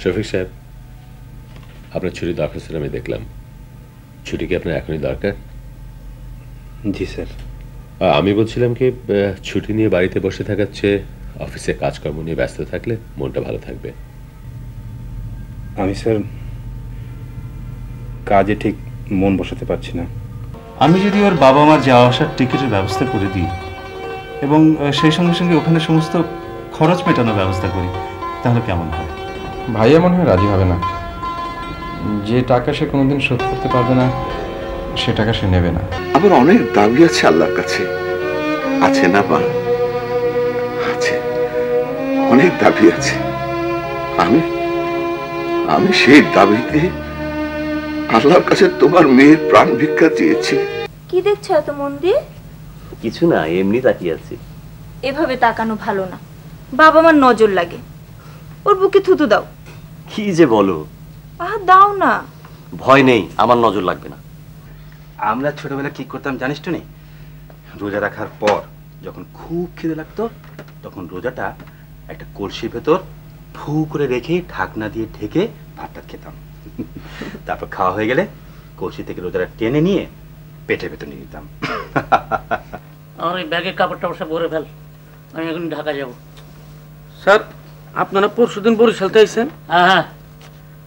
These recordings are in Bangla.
শফিক সাহেব, আপনার ছুটি দরখাস্ত আমি দেখলাম। ছুটি কি আপনার এখনই দরকার? জি স্যার। আমি বলছিলাম কি, ছুটি নিয়ে বাড়িতে বসে থাকার চেয়ে অফিসে কাজকর্ম নিয়ে ব্যস্ত থাকলে মনটা ভালো থাকবে। আমি স্যার কাজে ঠিক মন বসাতে পারছি না। আমি যদি ওর বাবা মার যাওয়া আসার টিকিটের ব্যবস্থা করে দিই এবং সেই সঙ্গে সঙ্গে ওখানে সমস্ত খরচ মেটানোর ব্যবস্থা করি, তাহলে কেমন হয়? ভাইয়া মনে হয় রাজি হবে না। যে টাকা সে কোনোদিন শোধ করতে পারবে না, সে টাকা সে নেবে না। আবার অনেক দাবি আছে আল্লাহর কাছে, আছে না বা? আছে, অনেক দাবি আছে। আমি সেই দাবিতে আল্লাহর কাছে তোমার মেয়ের প্রাণ ভিক্ষা চেয়েছি। কি দেখছো এত মন দিয়ে? কিছু না, এমনি তাকিয়ে আছি। এভাবে তাকানো ভালো না, বাবা মার নজর লাগে। ওর বুকে থুতু দাও। কি যে বলো! দাও না। ভয় নেই, আমার নজর লাগবে না। আমরা ছোটবেলা কি করতাম জানিস তো? নেই, রোজা রাখার পর যখন খুব খিদে লাগতো, তখন রোজাটা একটা কলসির ভেতর ফু করে রেখে ঢাকনা দিয়ে ঢেকে ভাতটা খেতাম। তারপর খাওয়া হয়ে গেলে কলসি থেকে রোজাটা টেনে নিয়ে পেটের ভেতর নিয়ে নিতাম। আমার ওই ব্যাগের কাপড় টাপড় সব ভরে ফেল, আমি এখন ঢাকা যাব। স্যার, আপনারা পরশুদিন বরিশালতে আইছেন? হ্যাঁ হ্যাঁ,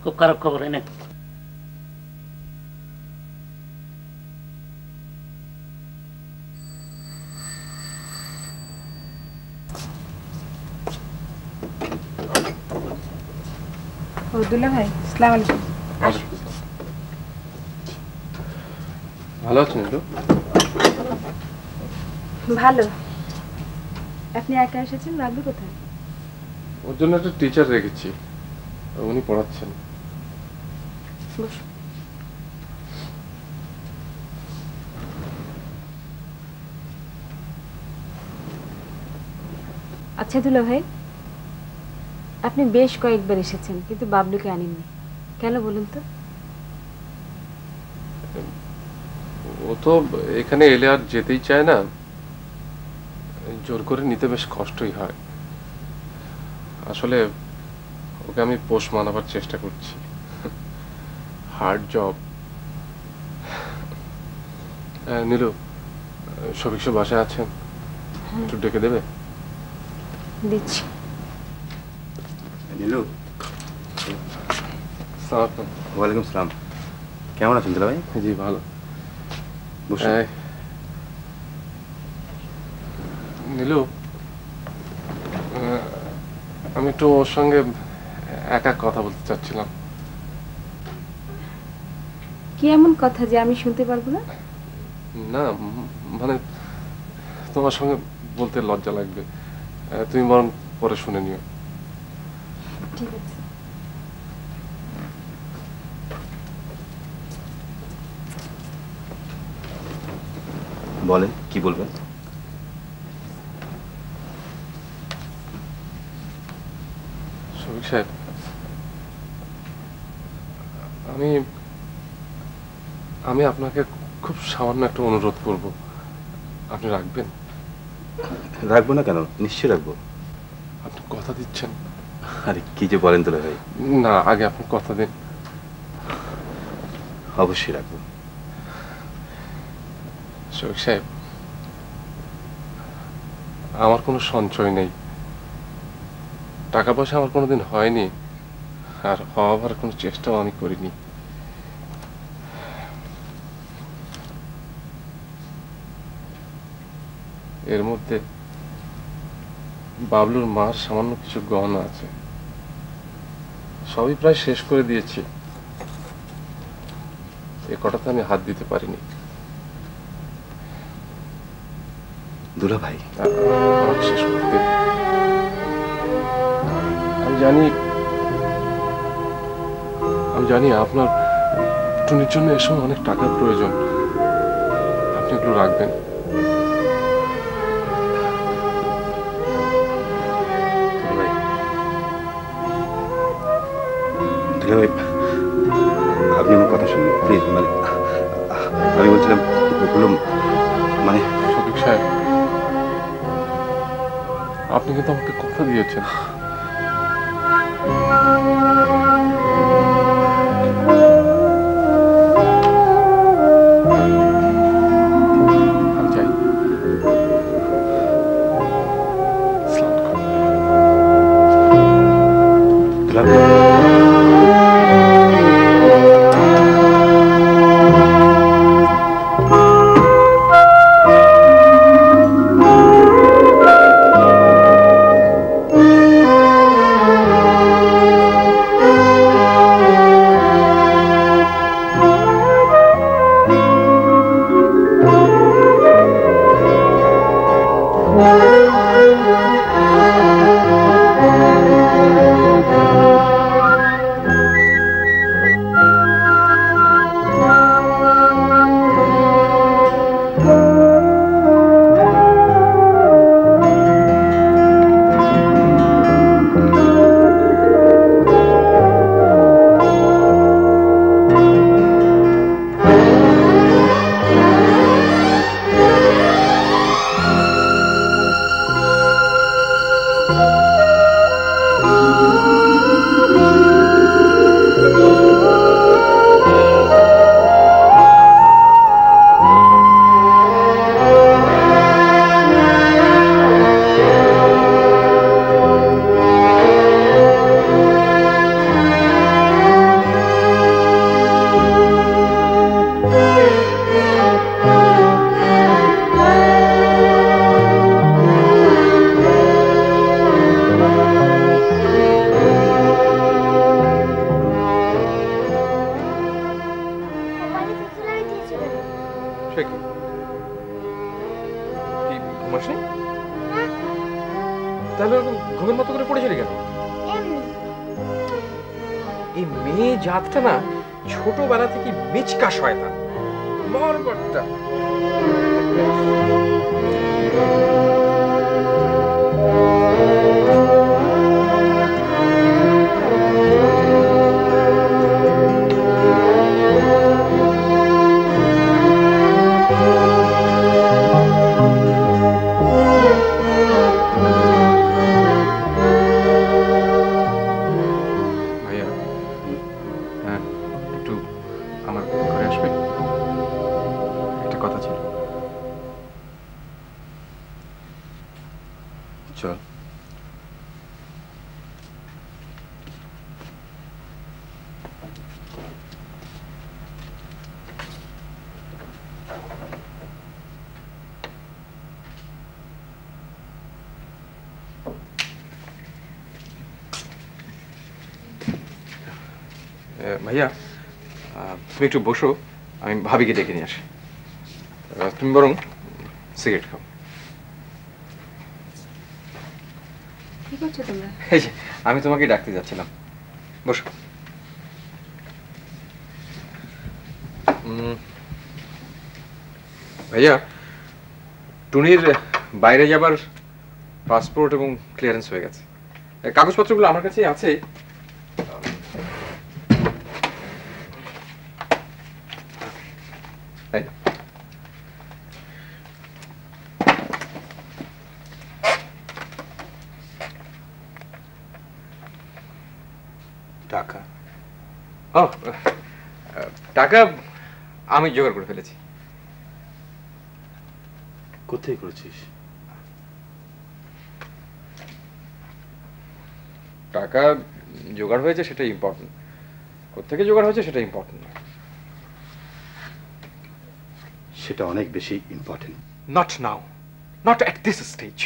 খুব খারাপ খবর। এনে দুলা ভাই, আসসালামু আলাইকুম। ভালো আছেন? ভালো। আপনি একা এসেছেন? রাখবি কোথায়? ওর জন্য একটা টিচার রেখেছি, উনি পড়াচ্ছেন। বসো। আচ্ছা দুলা ভাই, আপনি বেশ কয়েকবার এসেছেন কিন্তু বাবলুকে আনেননি কেন বলুন তো? ও তো এখানে এলে আর যেতেই চায় না, জোর করে নিতে বেশ কষ্টই হয়। আসলে ওকে আমি পোষ মানাবার চেষ্টা করছি, হার্ড জব। নীলু, শফিক সাহেব বাসায় আছেন, একটু ডেকে দেবে? দিচ্ছি। নীলু। ওয়ালাইকুম সালাম। কেমন আছেন দুলা ভাই? জি ভালো। নীলু, আমি একটু ওর সঙ্গে একা কথা বলতে চাচ্ছিলাম। কি এমন কথা যে আমি শুনতে পারবো না? না মানে তোমার সঙ্গে বলতে লজ্জা লাগবে, তুমি বরং পরে শুনে নিও। ঠিক আছে। বলেন কি বলবেন? শফিক সাহেব, আমি আমি আপনাকে খুব সামান্য একটা অনুরোধ করব, আপনি রাখবেন? রাখবো না কেন, নিশ্চয়ই রাখবো। আপনি কথা দিচ্ছেন? আরে কি যে বলেন দুলা ভাই। না, আগে আপনি কথা দিন। অবশ্যই রাখবো। শফিক সাহেব, আমার কোনো সঞ্চয় নেই, টাকা পয়সা আমার কোনোদিন হয়নি, আর হওয়ার কোনো চেষ্টাও আমি করিনি। এর মধ্যে বাবলুর মার সামান্য কিছু গহনা আছে, সবই প্রায় শেষ করে দিয়েছি, এ কটাতে আমি হাত দিতে পারিনি। দুলা ভাই, আমাকে শেষ করতে দিন। আমি জানি আপনার টুনির জন্য এ সময় অনেক টাকার প্রয়োজন, আপনি এগুলো রাখবেন। আপনি আমার কথা শুনুন প্লিজ। মানে আমি বলছিলাম ওগুলো মানে শফিক সাহেব, আপনি কিন্তু আমাকে কথা দিয়েছেন। আমি যাই। তাহলে ঘুমের মতো করে পড়েছিলি কেন? এই মেয়ে জাতটা না ছোটবেলা থেকে মিচকা শয়তান, মরগট্টা। চল। ভাইয়া তুমি একটু বসো, আমি ভাবিকে ডেকে নিয়ে আসি। তুমি বরং সিগারেট খাও। কি করছো তোমরা? এই যে আমি তোমাকে ডাকতে যাচ্ছিলাম, বসো। ভাইয়া, টুনির বাইরে যাবার পাসপোর্ট এবং ক্লিয়ারেন্স হয়ে গেছে। কাগজপত্রগুলো আমার কাছে আছে। টাকা? ও, টাকা আমি জোগাড় করে ফেলেছি। কোথায় করেছিস? টাকা জোগাড় হয়েছে সেটাই ইম্পর্টেন্ট, কোত্থেকে জোগাড় হয়েছে সেটা ইম্পর্টেন্ট না। সেটা অনেক বেশি important. Not now, not at this stage.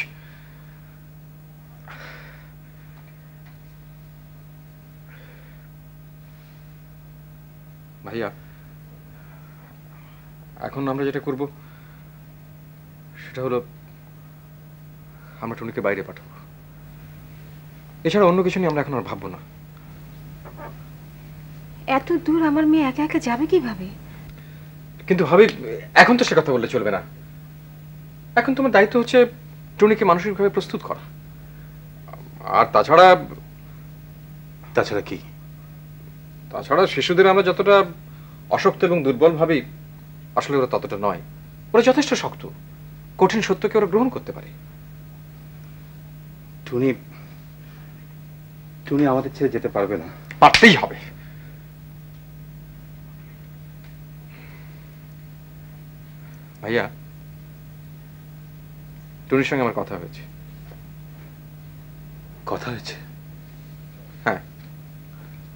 ভাইয়া, এখন আমরা যেটা করব সেটা হলো আমরা টুনিকে বাইরে পাঠাবো। এছাড়া অন্য কিছু নিয়ে আমরা এখন আর ভাববো না। এত দূর আমার মেয়ে একা একা যাবে কিভাবে? কিন্তু ভাবি, এখন তো সে কথা বললে চলবে না। এখন তোমার দায়িত্ব হচ্ছে টুনিকে মানসিকভাবে প্রস্তুত করা। আর তাছাড়া কি? তাছাড়া শিশুদের আমরা যতটা অশক্ত এবং দুর্বল ভাবি, আসলে ওরা ততটা নয়। ওরা যথেষ্ট শক্ত, কঠিন সত্যকে ওরা গ্রহণ করতে পারে। টুনি আমাদের ছেড়ে যেতে পারবে না। পারতেই হবে। ভাইয়া, টুনির সঙ্গে আমার কথা হয়েছে। কথা হয়েছে? হ্যাঁ,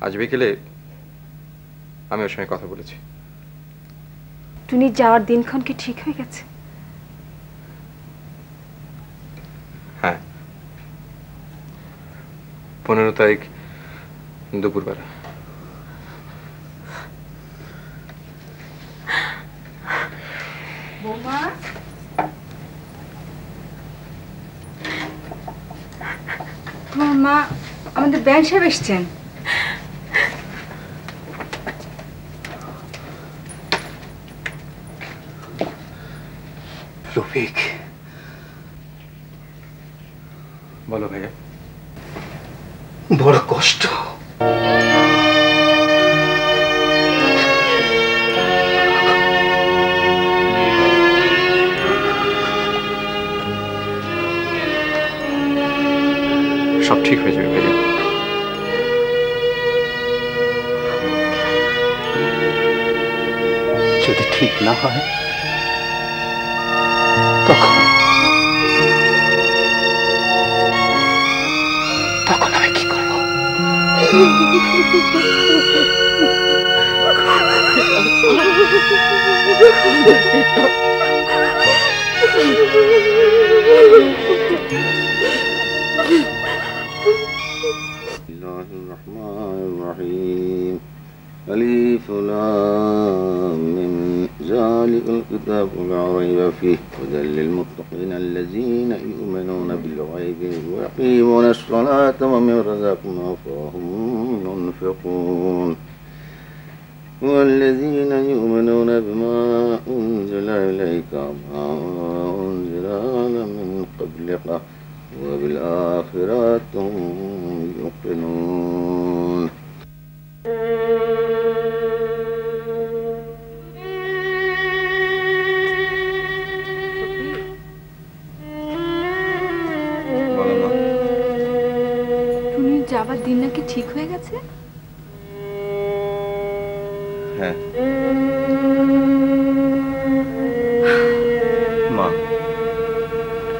আজ বিকেলে আমি ওর সঙ্গে কথা বলেছি। টুনির যাওয়ার দিনক্ষণ কি ঠিক হয়ে গেছে? হ্যাঁ, 15 তারিখ দুপুরবেলা। বৌমা, মা, আমাদের ব্যান সাহেব এসছেন। রফিক, বলো ভাইয়া। বড় কষ্ট। সব ঠিক হয়ে যাবে ভাইয়া। যদি ঠিক না হয় তখন আমি কি করব? Bismillahirrahmanirrahim. Alif lam mim. ذلك الكتاب لا ريب فيه هدى للمتقين الذين يؤمنون بالغيب ويقيمون الصلاة ومما رزقناهم ينفقون والذين يؤمنون بما أنزل إليك وما أنزل من قبلك وبالآخرة هم يوقنون. যাবার দিন নাকি ঠিক হয়ে গেছে? হ্যাঁ মা,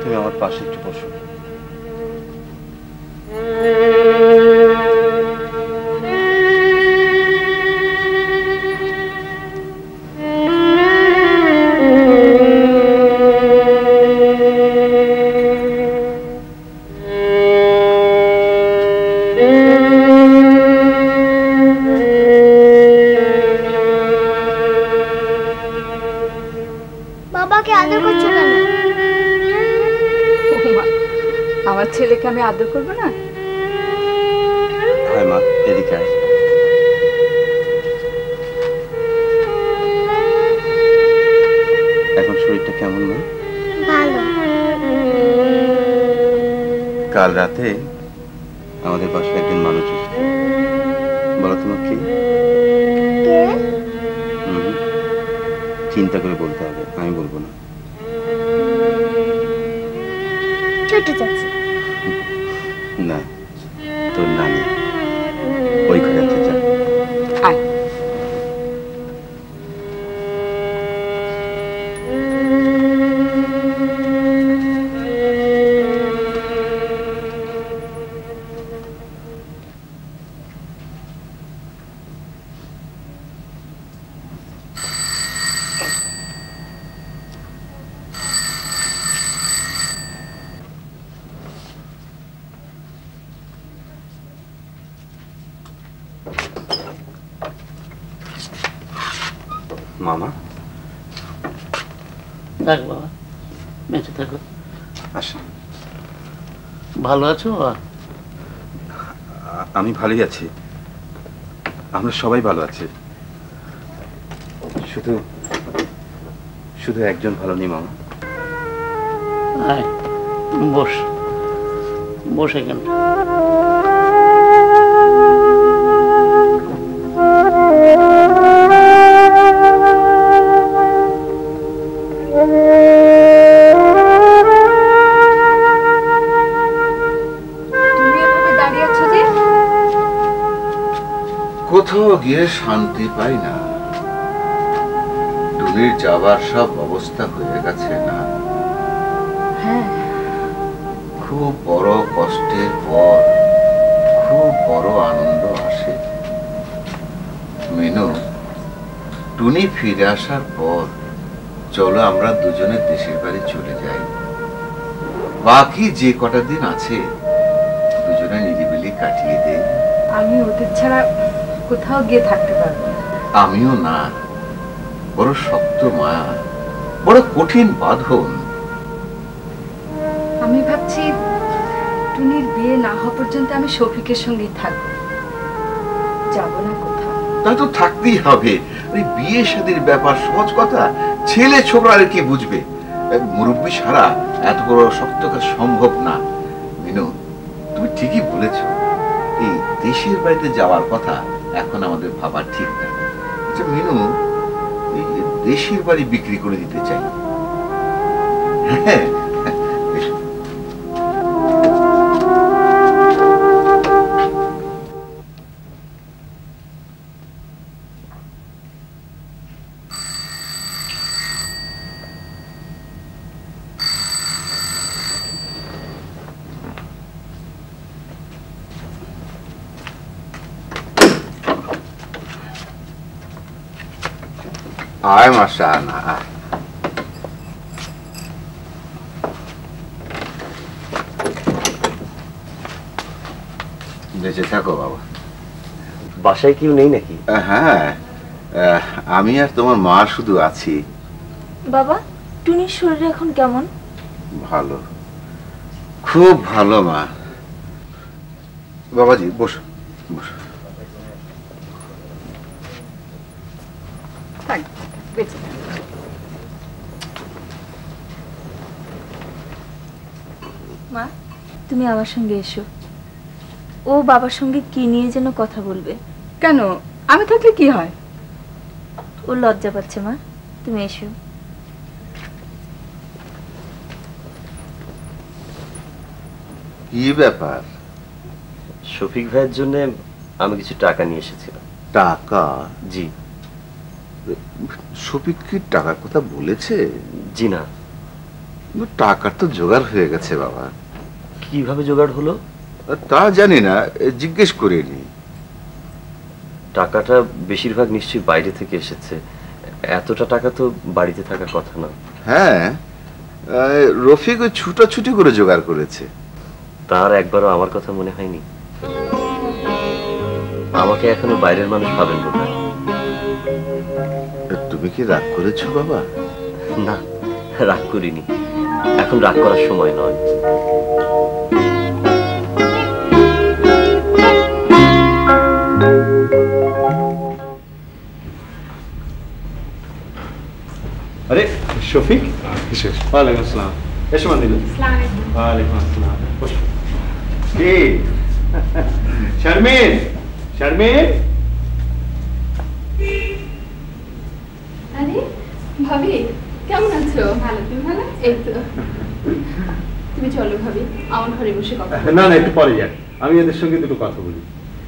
তুমি আমার পাশে একটু বসো। বাবাকে আদর করছো কেন? ছেলেকে আমি আদর করবো না? হয় মা, এদিকে আয়। এখন শরীরটা কেমন মা? ভালো। কাল রাতে আমাদের বাসায় একজন মানুষ এসেছে। বলো তোমার কি? চিন্তা করে বলতে হবে, আমি বলবো না। ছোট চাচি। না, তোর নানি। ওই ঘরে আছে, যা। আয়। মামা, দেখ বাবা, বেঁচে থাকো। আসো। ভালো আছো? আমি ভালোই আছি, আমরা সবাই ভালো আছি। শুধু শুধু একজন ভালো নেই মামা। আয়, বস বস এখানে। কোথাও গিয়ে শান্তি পাই না। টুনির যাবার সব অবস্থা হয়ে গেছে না? হ্যাঁ। খুব বড় কষ্টের পর খুব বড় আনন্দ আসে। মিনু, টুনি ফিরে আসার পর চলো আমরা দুজনে দেশের বাড়ি চলে যাই। বাকি যে কটা দিন আছে দুজনে নিরিবিলি কাটিয়ে দেই। আমি ওদের ছাড়া কোথাও গিয়ে থাকতে পারবো না। আমিও না। বড় শক্ত মায়া, বড় কঠিন বাঁধন। আমি ভাবছি টুনির বিয়ে না হওয়া পর্যন্ত আমি শফিকের সঙ্গেই থাকবো, যাব না কোথাও। তা তো থাকতেই হবে। ওই বিয়ে শাদীর ব্যাপার সহজ কথা, ছেলে ছোকরা কি বুঝবে? মুরব্বী সারা এত বড় শক্ত কাজ সম্ভব না। মিনু, তুমি ঠিকই বলেছ, এই দেশের বাড়িতে যাওয়ার কথা এখন আমাদের ভাবা ঠিক না। আচ্ছা মিনু, এই দেশের বাড়ি বিক্রি করে দিতে চাই। হ্যাঁ, আয় মাসা না। বেঁচে থাকো বাবা। বাসায় কেউ নেই নাকি? হ্যাঁ, আমি আর তোমার মা শুধু আছি। বাবা, টুনির শরীর এখন কেমন? ভালো, খুব ভালো মা। বাবাজি বসো বসো। মা, তুমি আমার সঙ্গে এসো। ও বাবার সঙ্গে কি নিয়ে যেন কথা বলবে। কেন? আমি থাকলে কি হয়? ও লজ্জা পাচ্ছে মা, তুমি এসো। কি ব্যাপার? শফিক ভাইয়ের জন্য আমি কিছু টাকা নিয়ে এসেছিলাম। টাকা? জি। শফিক কি টাকার কথা বলেছে? জি না। টাকার তো জোগাড় হয়ে গেছে বাবা। কিভাবে জোগাড় হলো তা জানি না, জিজ্ঞেস করিনি। টাকাটা বেশিরভাগ নিশ্চয়ই বাইরে থেকে এসেছে। এতটা টাকা তো বাড়িতে থাকার কথা না। হ্যাঁ, রফিক ওই ছুটাছুটি করে জোগাড় করেছে। তার একবারও আমার কথা মনে হয়নি? আমাকে এখনো বাইরের মানুষ ভাবেন বোধ হয়। তুমি কি রাগ করেছো বাবা? না, রাগ করিনি। এখন রাগ করার সময় নয়। শফিক, ওয়ালাইকুম আসসালাম। এসো মান দিল। ওয়ালাইকুম আসসালাম। কে? শারমিন, শারমিন। আরে ভাবি কেমন আছো? ভালো, তুমি ভালো? এই তো। তুমি চলো ভাবি, আমার ঘরে বসে কথা বলি। না না, একটু পরে যাক, আমি এদের সঙ্গে দুটো কথা বলি।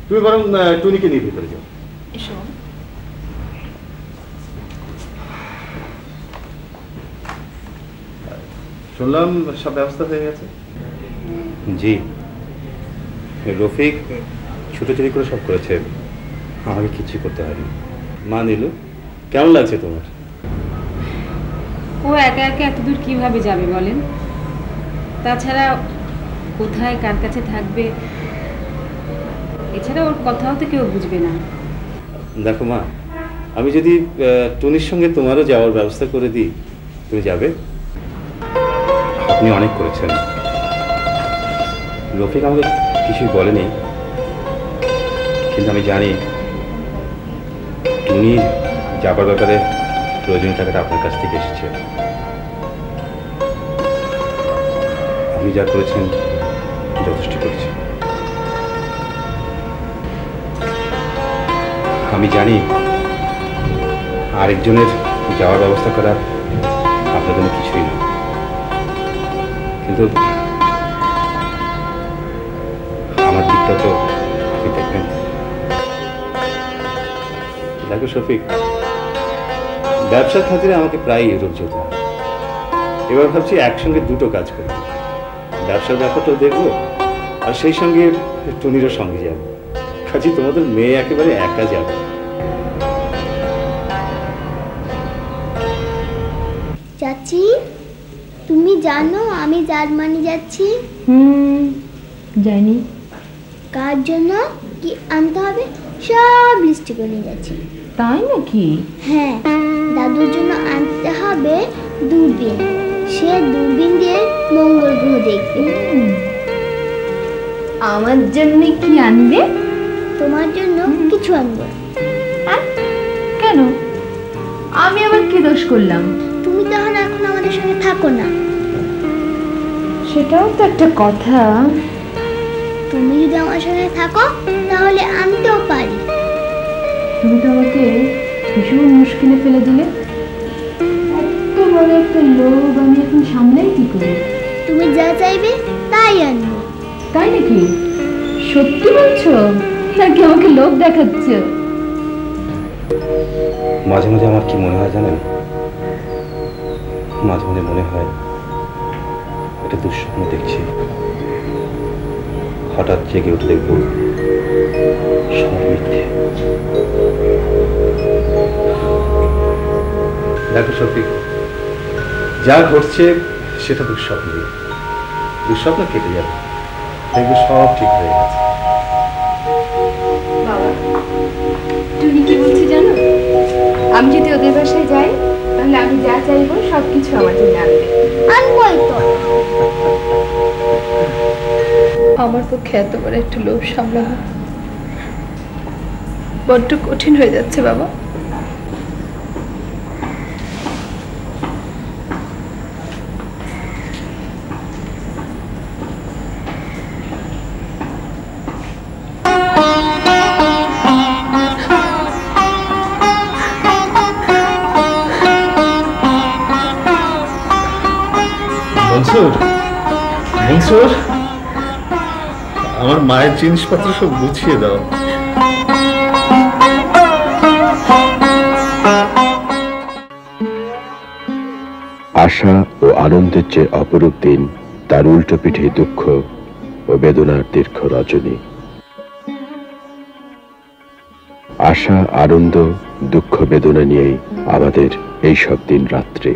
তুমি বরং টুনিকে নিয়ে ভিতরে যাও। এসো। শুনলাম সব ব্যবস্থা হয়ে গেছে। জি, রফিক ছুটোছুটি করে সব করেছে, আমাকে কিছু করতে হয়নি। মা নীলু, কেমন লাগছে তোমার? ও একা একা এতদূর কিভাবে যাবে বলেন? তাছাড়া কোথায় কার কাছে থাকবে, এছাড়া ওর কথাও তো কেউ বুঝবে না। দেখো মা, আমি যদি টুনির সঙ্গে তোমারও যাওয়ার ব্যবস্থা করে দিই, তুমি যাবে? আপনি অনেক করেছেন। রফিক আমাকে কিছুই বলেনি, কিন্তু আমি জানি টুনির যাবার ব্যাপারে প্রয়োজনীয় টাকাটা আপনার কাছ থেকে এসেছে। আপনি যা করেছেন যথেষ্ট করেছেন। আমি জানি আরেকজনের যাওয়ার ব্যবস্থা করা আপনার জন্য কিছুই না, কিন্তু আমার দিকটা তো আপনি দেখবেন। দেখো শফিক, ব্যবসার খাতিরে আমাকে প্রায় ইউরোপ যেতে হয়। এবার ভাবছি একসঙ্গে দুটো কাজ করি, ব্যবসার ব্যাপারটাও দেখবো আর সেই সঙ্গে টুনিরও সঙ্গে যাবো। কাজে তোমাদের মেয়ে একেবারে একা যাবে। চাচি, তুমি জানো আমি জার্মানি যাচ্ছি? জানি। কার জন্য কি আনতে হবে সব লিস্ট করে নিয়ে যাচ্ছি। তাই নাকি? হ্যাঁ, দাদুর জন্য আনতে হবে দূরবীন। সে দূরবীন দিয়ে মঙ্গল গ্রহ দেখবে। আমার জন্য কি আনবে? তোমার জন্য কিছু আনবো। কেন? আমি আবার কি দোষ করলাম? তুমি তখন এখন আমাদের সঙ্গে থাকো না। সেটাও তো একটা কথা। তুমি যদি আমার সঙ্গে থাকো তাহলে আনতেও পারি। তুমি তো আমাকে ভীষণ মুশকিলে ফেলে দিলে। এত বড় একটা লোভ আমি এখন সামলাই কি করি? তুমি যা চাইবে তাই আনবো। তাই নাকি? সত্যি বলছো নাকি আমাকে লোভ দেখাচ্ছ? মাঝে মাঝে আমার কি মনে হয় জানেন? মাঝে মাঝে মনে হয় একটা দুঃস্বপ্ন দেখছি। হঠাৎ জেগে উঠে দেখবো সব মিথ্যে। দেখো শফিক, যা ঘটছে সেটা দুঃস্বপ্ন। দুঃস্বপ্ন কেটে যাবে, দেখবো সব ঠিক হয়ে গেছে। বাবা, তুমি কি বলছি জানো? আমি যদি ওদের বাসায় যাই তাহলে আমি যা চাইবো সবকিছু আমার জন্য আনবে। আনবোই তো। আমার পক্ষে এত বড় একটা লোভ সামলানো বড্ড কঠিন হয়ে যাচ্ছে বাবা। মনসুর, মনসুর, আমার মায়ের জিনিসপত্র সব গুছিয়ে দাও। আশা ও আনন্দের যে অপরূপ দিন, তার উল্টো পিঠে দুঃখ ও বেদনার দীর্ঘ রজনী। আশা, আনন্দ, দুঃখ, বেদনা নিয়েই আমাদের এইসব দিন রাত্রি।